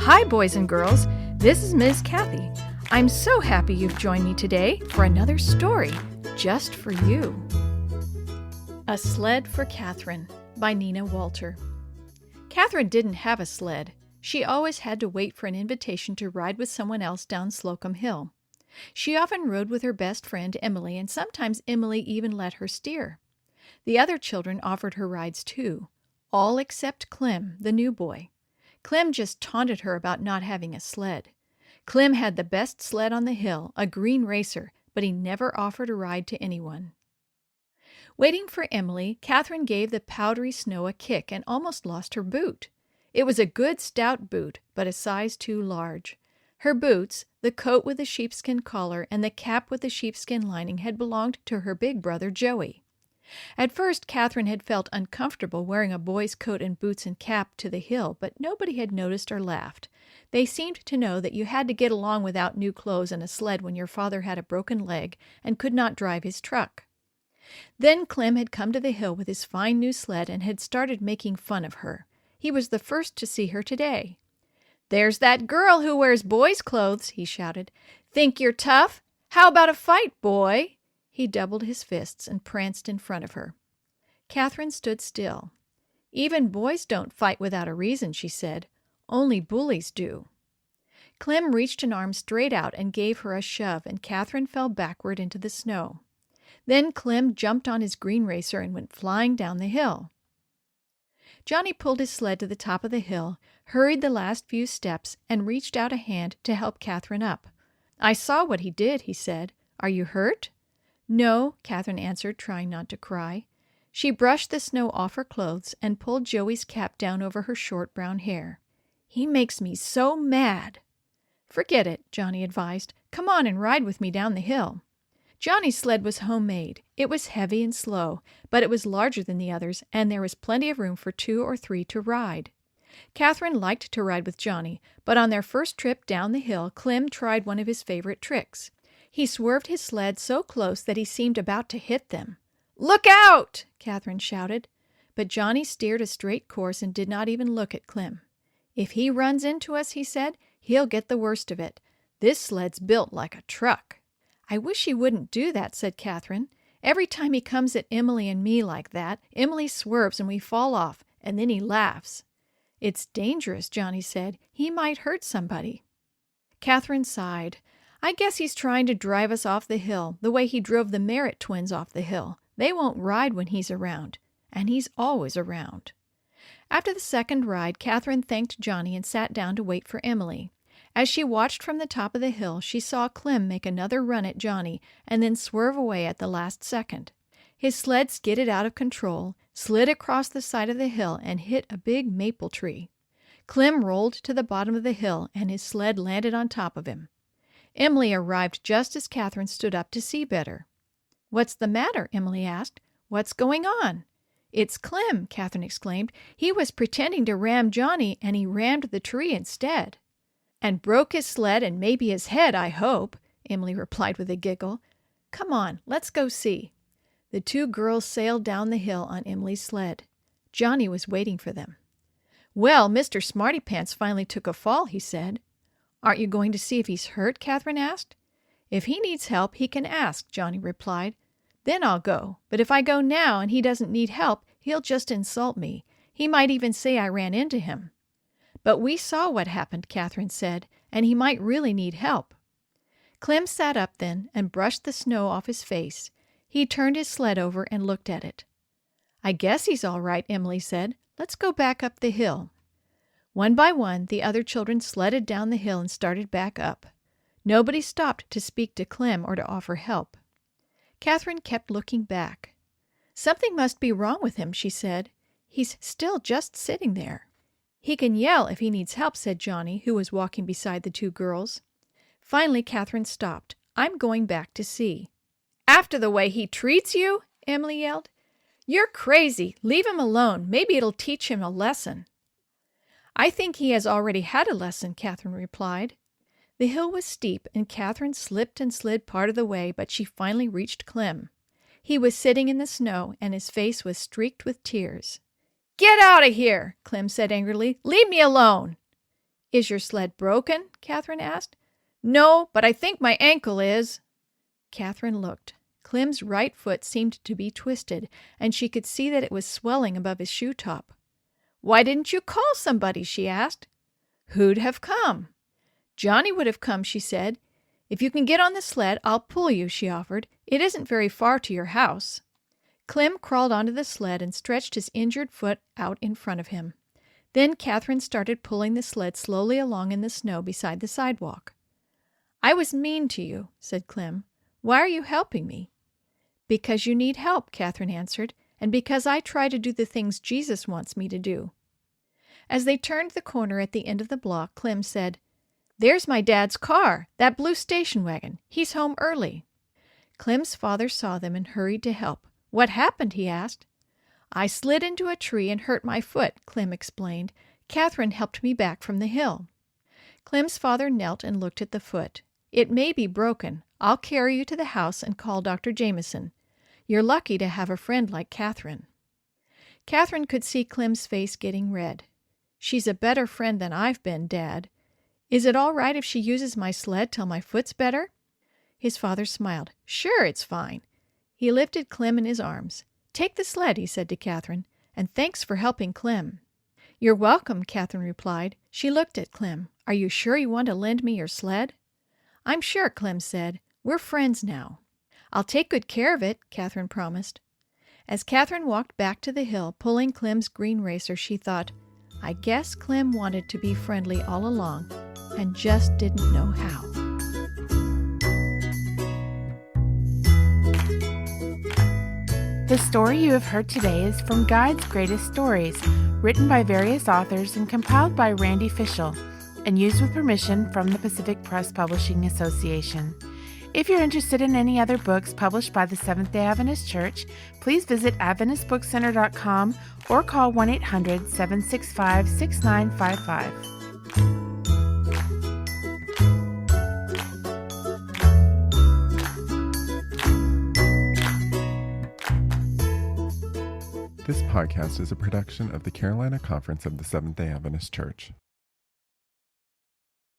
Hi, boys and girls. This is Ms. Kathy. I'm so happy you've joined me today for another story just for you. A Sled for Catherine by Nina Walter. Catherine didn't have a sled. She always had to wait for an invitation to ride with someone else down Slocum Hill. She often rode with her best friend Emily, and sometimes Emily even let her steer. The other children offered her rides too, all except Clem, the new boy. Clem just taunted her about not having a sled. Clem had the best sled on the hill, a green racer, but he never offered a ride to anyone. Waiting for Emily, Catherine gave the powdery snow a kick and almost lost her boot. It was a good stout boot, but a size too large. Her boots, the coat with the sheepskin collar and the cap with the sheepskin lining, had belonged to her big brother Joey. At first, Catherine had felt uncomfortable wearing a boy's coat and boots and cap to the hill, but nobody had noticed or laughed. They seemed to know that you had to get along without new clothes and a sled when your father had a broken leg and could not drive his truck. Then Clem had come to the hill with his fine new sled and had started making fun of her. He was the first to see her today. "There's that girl who wears boys' clothes," he shouted. "Think you're tough? How about a fight, boy?" He doubled his fists and pranced in front of her. Catherine stood still. "Even boys don't fight without a reason," she said. "Only bullies do." Clem reached an arm straight out and gave her a shove, and Catherine fell backward into the snow. Then Clem jumped on his green racer and went flying down the hill. Johnny pulled his sled to the top of the hill, hurried the last few steps, and reached out a hand to help Catherine up. "I saw what he did," he said. "Are you hurt?" "No," Catherine answered, trying not to cry. She brushed the snow off her clothes and pulled Joey's cap down over her short brown hair. "He makes me so mad." "Forget it," Johnny advised. "Come on and ride with me down the hill." Johnny's sled was homemade. It was heavy and slow, but it was larger than the others, and there was plenty of room for 2 or 3 to ride. Catherine liked to ride with Johnny, but on their first trip down the hill, Clem tried one of his favorite tricks. He swerved his sled so close that he seemed about to hit them. "Look out!" Catherine shouted. But Johnny steered a straight course and did not even look at Clem. "If he runs into us," he said, "he'll get the worst of it. This sled's built like a truck." "I wish he wouldn't do that," said Catherine. "Every time he comes at Emily and me like that, Emily swerves and we fall off, and then he laughs." "It's dangerous," Johnny said. "He might hurt somebody." Catherine sighed. "I guess he's trying to drive us off the hill, the way he drove the Merritt twins off the hill. They won't ride when he's around, and he's always around." After the second ride, Catherine thanked Johnny and sat down to wait for Emily. As she watched from the top of the hill, she saw Clem make another run at Johnny and then swerve away at the last second. His sled skidded out of control, slid across the side of the hill, and hit a big maple tree. Clem rolled to the bottom of the hill, and his sled landed on top of him. Emily arrived just as Catherine stood up to see better. "What's the matter?" Emily asked. "What's going on?" "It's Clem," Catherine exclaimed. "He was pretending to ram Johnny, and he rammed the tree instead." "And broke his sled and maybe his head, I hope," Emily replied with a giggle. "Come on, let's go see." The 2 girls sailed down the hill on Emily's sled. Johnny was waiting for them. "Well, Mr. Smartypants finally took a fall," he said. "Aren't you going to see if he's hurt?" Catherine asked. "If he needs help, he can ask," Johnny replied. "Then I'll go. But if I go now and he doesn't need help, he'll just insult me. He might even say I ran into him." "But we saw what happened," Catherine said, "and he might really need help." Clem sat up then and brushed the snow off his face. He turned his sled over and looked at it. "I guess he's all right," Emily said. "Let's go back up the hill." One by one, the other children sledded down the hill and started back up. Nobody stopped to speak to Clem or to offer help. Catherine kept looking back. "Something must be wrong with him," she said. "He's still just sitting there." "He can yell if he needs help," said Johnny, who was walking beside the 2 girls. Finally, Catherine stopped. "I'm going back to see." "After the way he treats you?" Emily yelled. "You're crazy. Leave him alone. Maybe it'll teach him a lesson." "I think he has already had a lesson," Catherine replied. The hill was steep, and Catherine slipped and slid part of the way, but she finally reached Clem. He was sitting in the snow, and his face was streaked with tears. "Get out of here," Clem said angrily. "Leave me alone." Is your sled broken? Catherine asked. No, but I think my ankle is. Catherine looked. Clem's right foot seemed to be twisted, and she could see that it was swelling above his shoe top. Why didn't you call somebody? She asked. Who'd have come? Johnny would have come, she said. If you can get on the sled, I'll pull you, she offered. It isn't very far to your house. Clem crawled onto the sled and stretched his injured foot out in front of him. Then Catherine started pulling the sled slowly along in the snow beside the sidewalk. I was mean to you, said Clem. Why are you helping me? Because you need help, Catherine answered, and because I try to do the things Jesus wants me to do. As they turned the corner at the end of the block, Clem said, There's my dad's car, that blue station wagon. He's home early. Clem's father saw them and hurried to help. What happened? He asked. I slid into a tree and hurt my foot, Clem explained. Catherine helped me back from the hill. Clem's father knelt and looked at the foot. It may be broken. I'll carry you to the house and call Dr. Jameson. You're lucky to have a friend like Catherine. Catherine could see Clem's face getting red. She's a better friend than I've been, Dad. Is it all right if she uses my sled till my foot's better? His father smiled. Sure, it's fine. He lifted Clem in his arms. Take the sled, he said to Catherine, and thanks for helping Clem. You're welcome, Catherine replied. She looked at Clem. Are you sure you want to lend me your sled? I'm sure, Clem said. We're friends now. I'll take good care of it, Catherine promised. As Catherine walked back to the hill, pulling Clem's green racer, she thought, I guess Clem wanted to be friendly all along and just didn't know how. The story you have heard today is from Guide's Greatest Stories, written by various authors and compiled by Randy Fischel, and used with permission from the Pacific Press Publishing Association. If you're interested in any other books published by the Seventh-day Adventist Church, please visit AdventistBookCenter.com or call 1-800-765-6955. This podcast is a production of the Carolina Conference of the Seventh-day Adventist Church.